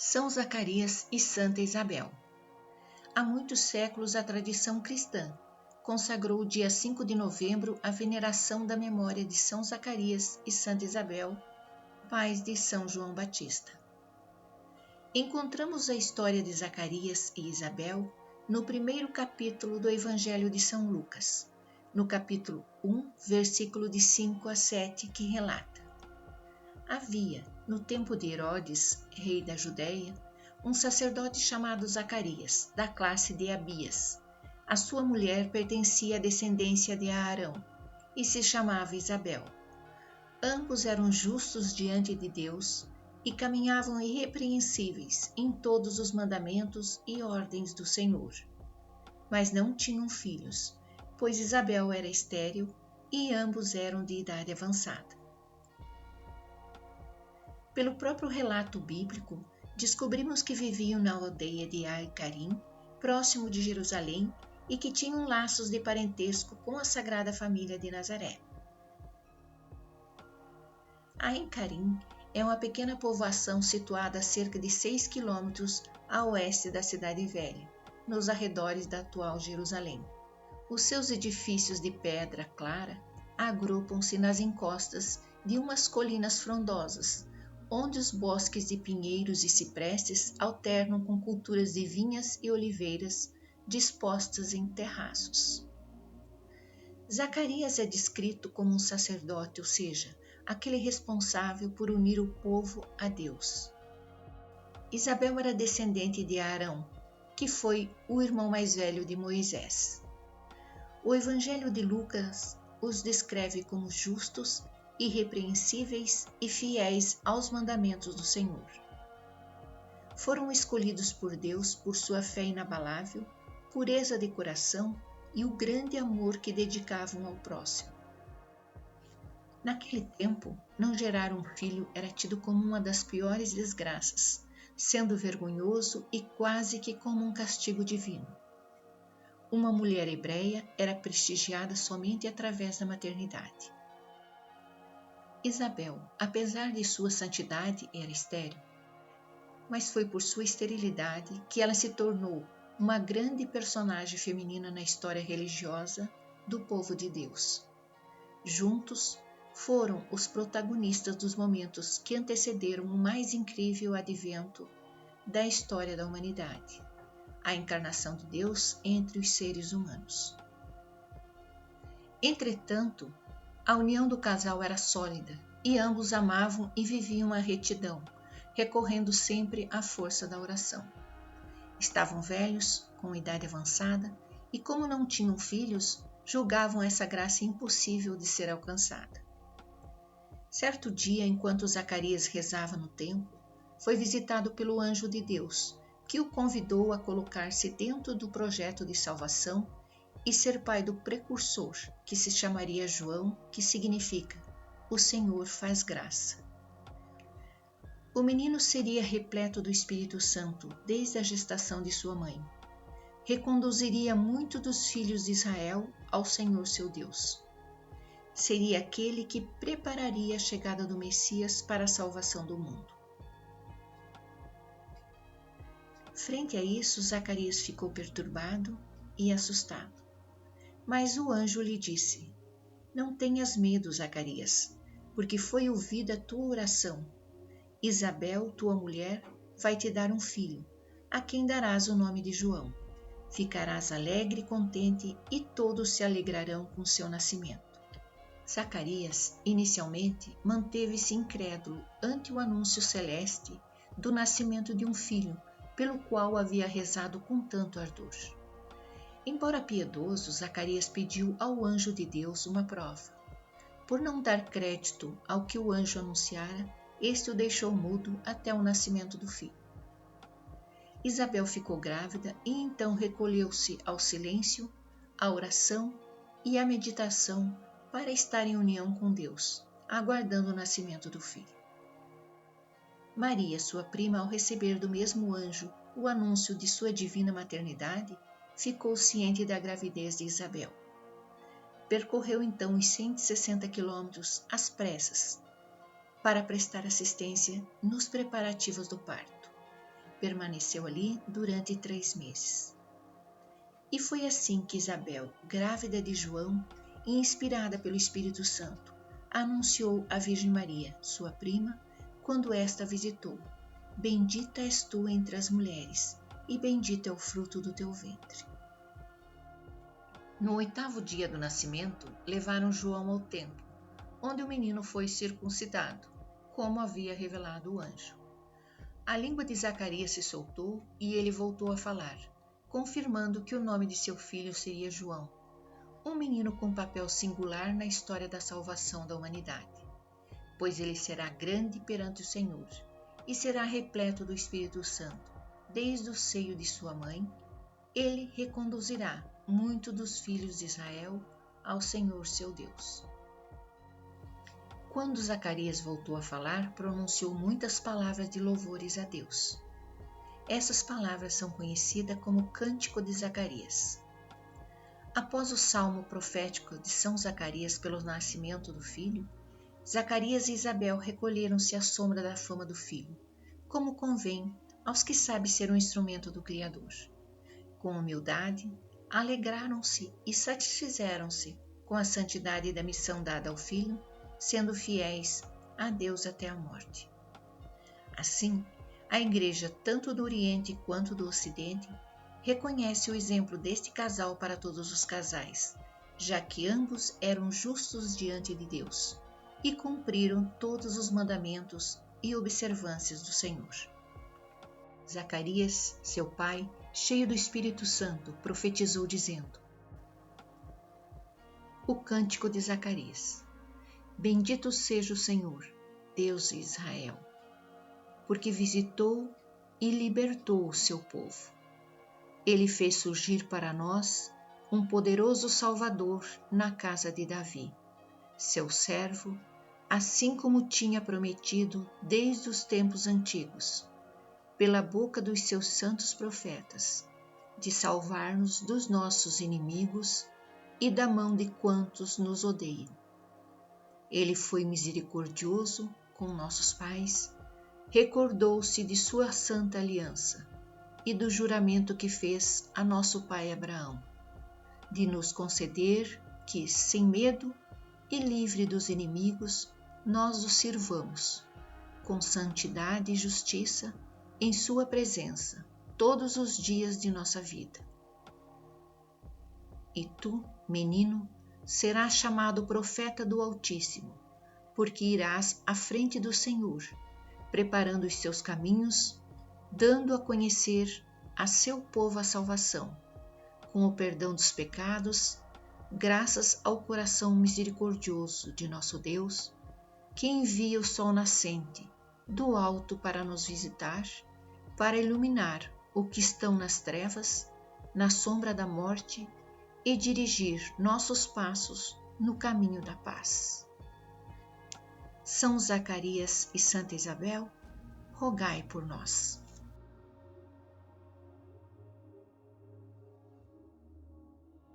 São Zacarias e Santa Isabel. Há muitos séculos a tradição cristã consagrou o dia 5 de novembro à veneração da memória de São Zacarias e Santa Isabel, pais de São João Batista. Encontramos a história de Zacarias e Isabel no primeiro capítulo do Evangelho de São Lucas, no capítulo 1, versículo de 5 a 7, que relata: Havia, no tempo de Herodes, rei da Judéia, um sacerdote chamado Zacarias, da classe de Abias. A sua mulher pertencia à descendência de Arão e se chamava Isabel. Ambos eram justos diante de Deus e caminhavam irrepreensíveis em todos os mandamentos e ordens do Senhor. Mas não tinham filhos, pois Isabel era estéril e ambos eram de idade avançada. Pelo próprio relato bíblico, descobrimos que viviam na aldeia de Ai-Carim, próximo de Jerusalém, e que tinham laços de parentesco com a Sagrada Família de Nazaré. Ai-Carim é uma pequena povoação situada a cerca de 6 quilômetros a oeste da Cidade Velha, nos arredores da atual Jerusalém. Os seus edifícios de pedra clara agrupam-se nas encostas de umas colinas frondosas, onde os bosques de pinheiros e ciprestes alternam com culturas de vinhas e oliveiras dispostas em terraços. Zacarias é descrito como um sacerdote, ou seja, aquele responsável por unir o povo a Deus. Isabel era descendente de Arão, que foi o irmão mais velho de Moisés. O Evangelho de Lucas os descreve como justos, irrepreensíveis e fiéis aos mandamentos do Senhor. Foram escolhidos por Deus por sua fé inabalável, pureza de coração e o grande amor que dedicavam ao próximo. Naquele tempo, não gerar um filho era tido como uma das piores desgraças, sendo vergonhoso e quase que como um castigo divino. Uma mulher hebreia era prestigiada somente através da maternidade. Isabel, apesar de sua santidade, era estéril, mas foi por sua esterilidade que ela se tornou uma grande personagem feminina na história religiosa do povo de Deus. Juntos, foram os protagonistas dos momentos que antecederam o mais incrível advento da história da humanidade, a encarnação de Deus entre os seres humanos. Entretanto, a união do casal era sólida e ambos amavam e viviam a retidão, recorrendo sempre à força da oração. Estavam velhos, com idade avançada, e como não tinham filhos, julgavam essa graça impossível de ser alcançada. Certo dia, enquanto Zacarias rezava no templo, foi visitado pelo anjo de Deus, que o convidou a colocar-se dentro do projeto de salvação e ser pai do precursor, que se chamaria João, que significa o Senhor faz graça. O menino seria repleto do Espírito Santo desde a gestação de sua mãe. Reconduziria muitos dos filhos de Israel ao Senhor seu Deus. Seria aquele que prepararia a chegada do Messias para a salvação do mundo. Frente a isso, Zacarias ficou perturbado e assustado. Mas o anjo lhe disse: Não tenhas medo, Zacarias, porque foi ouvida a tua oração. Isabel, tua mulher, vai te dar um filho, a quem darás o nome de João. Ficarás alegre e contente, e todos se alegrarão com seu nascimento. Zacarias, inicialmente, manteve-se incrédulo ante o anúncio celeste do nascimento de um filho, pelo qual havia rezado com tanto ardor. Embora piedoso, Zacarias pediu ao anjo de Deus uma prova. Por não dar crédito ao que o anjo anunciara, este o deixou mudo até o nascimento do filho. Isabel ficou grávida e então recolheu-se ao silêncio, à oração e à meditação para estar em união com Deus, aguardando o nascimento do filho. Maria, sua prima, ao receber do mesmo anjo o anúncio de sua divina maternidade, ficou ciente da gravidez de Isabel. Percorreu então os 160 quilômetros às pressas para prestar assistência nos preparativos do parto. permaneceu ali durante 3 meses. E foi assim que Isabel, grávida de João e inspirada pelo Espírito Santo, anunciou à Virgem Maria, sua prima, quando esta visitou: Bendita és tu entre as mulheres, e bendito é o fruto do teu ventre. No 8º dia do nascimento, levaram João ao templo, onde o menino foi circuncidado, como havia revelado o anjo. A língua de Zacarias se soltou e ele voltou a falar, confirmando que o nome de seu filho seria João, um menino com papel singular na história da salvação da humanidade, pois ele será grande perante o Senhor e será repleto do Espírito Santo. Desde o seio de sua mãe, ele reconduzirá muito dos filhos de Israel ao Senhor seu Deus. Quando Zacarias voltou a falar, pronunciou muitas palavras de louvores a Deus. Essas palavras são conhecidas como Cântico de Zacarias. Após o salmo profético de São Zacarias pelo nascimento do filho, Zacarias e Isabel recolheram-se à sombra da fama do filho, como convém aos que sabem ser um instrumento do Criador. Com humildade, alegraram-se e satisfizeram-se com a santidade da missão dada ao filho, sendo fiéis a Deus até a morte. Assim, a Igreja, tanto do Oriente quanto do Ocidente, reconhece o exemplo deste casal para todos os casais, já que ambos eram justos diante de Deus e cumpriram todos os mandamentos e observâncias do Senhor. Zacarias, seu pai, cheio do Espírito Santo, profetizou dizendo: O Cântico de Zacarias. Bendito seja o Senhor, Deus de Israel, porque visitou e libertou o seu povo. Ele fez surgir para nós um poderoso Salvador na casa de Davi, seu servo, assim como tinha prometido desde os tempos antigos, pela boca dos seus santos profetas, de salvar-nos dos nossos inimigos e da mão de quantos nos odeiam. Ele foi misericordioso com nossos pais, recordou-se de sua santa aliança e do juramento que fez a nosso pai Abraão, de nos conceder que, sem medo e livre dos inimigos, nós o sirvamos, com santidade e justiça, em sua presença, todos os dias de nossa vida. E tu, menino, serás chamado profeta do Altíssimo, porque irás à frente do Senhor, preparando os seus caminhos, dando a conhecer a seu povo a salvação, com o perdão dos pecados, graças ao coração misericordioso de nosso Deus, que envia o sol nascente do alto para nos visitar, para iluminar o que estão nas trevas, na sombra da morte, e dirigir nossos passos no caminho da paz. São Zacarias e Santa Isabel, rogai por nós.